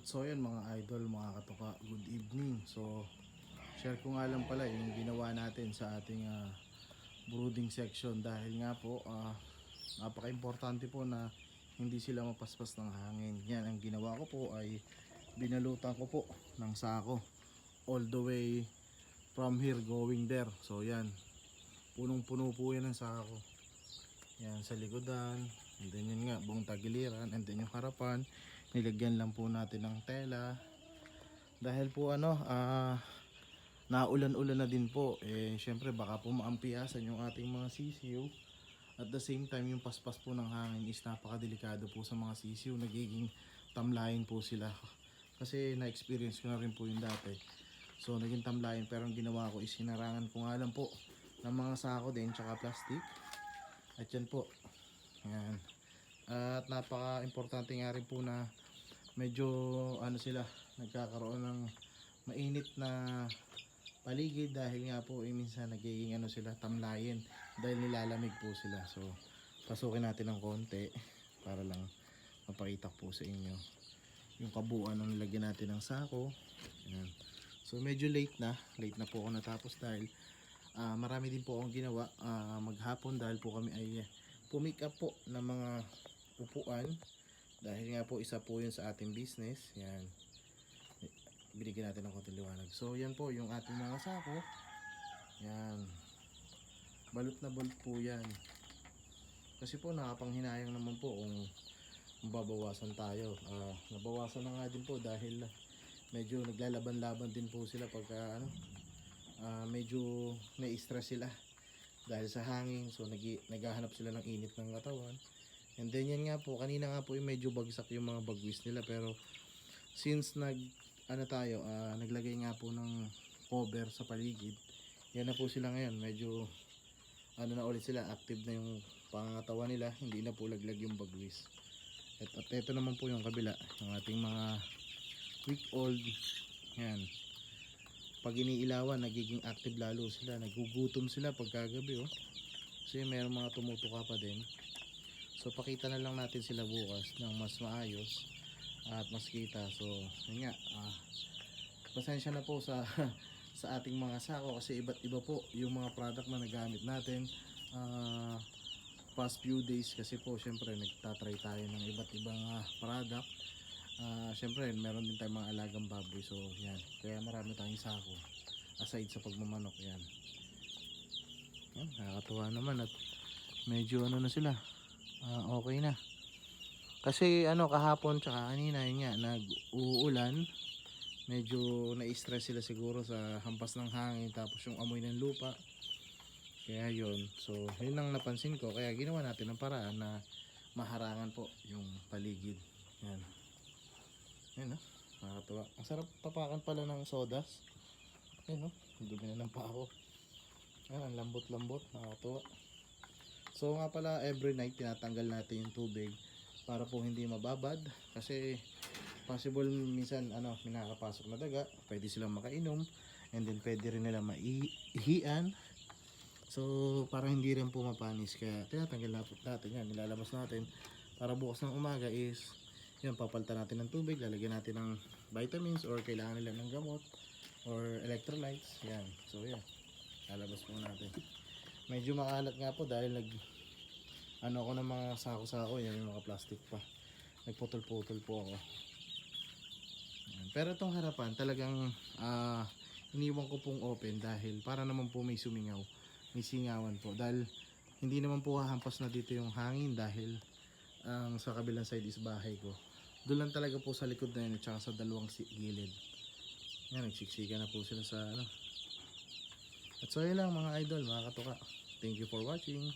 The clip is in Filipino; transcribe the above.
At so yan mga idol, mga katoka, good evening. So share ko nga lang pala yung ginawa natin sa ating brooding section dahil nga po napaka-importante po na hindi sila mapaspas ng hangin. Yan ang ginawa ko po ay binalutan ko po ng sako all the way from here going there. So yan, punong-puno po yan ng sako. Yan sa likodan, and then yun nga buong tagiliran, and then yung harapan nilagyan lang po natin ng tela dahil po naulan-ulan na din po syempre baka po maampiyasan yung ating mga sisiw. At the same time yung paspas po ng hangin is napakadelikado po sa mga sisiw, nagiging tamlayin po sila kasi na-experience ko na rin po yung dati. So naging tamlayin, pero ang ginawa ko is hinarangan ko nga lang po ng mga sako din tsaka plastic. At yan po, yan. At napaka-importante nga rin po na medyo sila nagkakaroon ng mainit na paligid dahil nga po minsan nagiging sila tamlayin dahil nilalamig po sila. So pasukin natin ng konti para lang mapakita po sa inyo yung kabuuan ng nilagyan natin ng sako. Yan. So medyo late na po ako natapos dahil marami din po akong ginawa maghapon dahil po kami ay pumick up po ng mga upuan dahil nga po isa po yun sa ating business. Yan, binigyan natin ng konting liwanag. So yan po yung ating mga sako. Yan, balot na balot po yan kasi po nakapanghinayang naman po kung babawasan tayo. Nabawasan na nga din po dahil medyo naglalaban-laban din po sila pagka medyo na-stress sila dahil sa hangin. So naghahanap sila ng init ng katawan. And then yan nga po, kanina nga po yung medyo bagsak yung mga bagwis nila, pero since naglagay nga po ng cover sa paligid, yan na po sila ngayon, medyo na ulit sila, active na yung pangangatawan nila, hindi na po laglag yung bagwis. At ito naman po yung kabila, yung ating mga week old. Yan, pag iniilawan nagiging active lalo sila, nagugutom sila pagkagabi kasi mayroong mga tumutuka pa din. So pakita na lang natin sila bukas ng mas maayos at mas kita. So yun nga, pasensya na po sa sa ating mga sako kasi iba't iba po yung mga product na nagamit natin past few days kasi po syempre nagtatry tayo ng iba't ibang product. Syempre meron din tayong mga alagang baboy, so yan, kaya marami tayong sako aside sa pagmamanok. Yan, nakakatuwa naman at medyo na sila, okay na kasi kahapon tsaka kanina yun nga nag-uulan, medyo na-stress sila siguro sa hampas ng hangin tapos yung amoy ng lupa, kaya yun. So yun ang napansin ko, kaya ginawa natin ng paraan na maharangan po yung paligid. Yan, yun nakakatuwa. Ang sarap tapakan pala ng sodas. Yun dumi na ng pako. Yan, ang lambot-lambot, nakakatuwa. So nga pala, every night tinatanggal natin yung tubig para po hindi mababad kasi possible minsan may nakakapasok na daga, pwede silang makainom, and then pwede rin nila maihian. So para hindi rin po mapanis, kaya tinatanggal natin yan, nilalabas natin para bukas ng umaga is yun, papalitan natin ng tubig, lalagyan natin ng vitamins or kailangan nila ng gamot or electrolytes. Yan, so yan, lalabas po natin. Medyo makalat nga po dahil ako ng mga sako-sako, yan yung mga plastic pa, nagputol-putol po ako. Yan. Pero itong harapan talagang iniwan ko pong open dahil para naman po may sumingaw, may singawan po, dahil hindi naman po hahampas na dito yung hangin dahil sa kabilang side is bahay ko. Doon lang talaga po sa likod na yun at saka sa dalawang gilid. Yan, nagsiksika na po sila sa At so yun lang mga idol, mga katuka. Thank you for watching.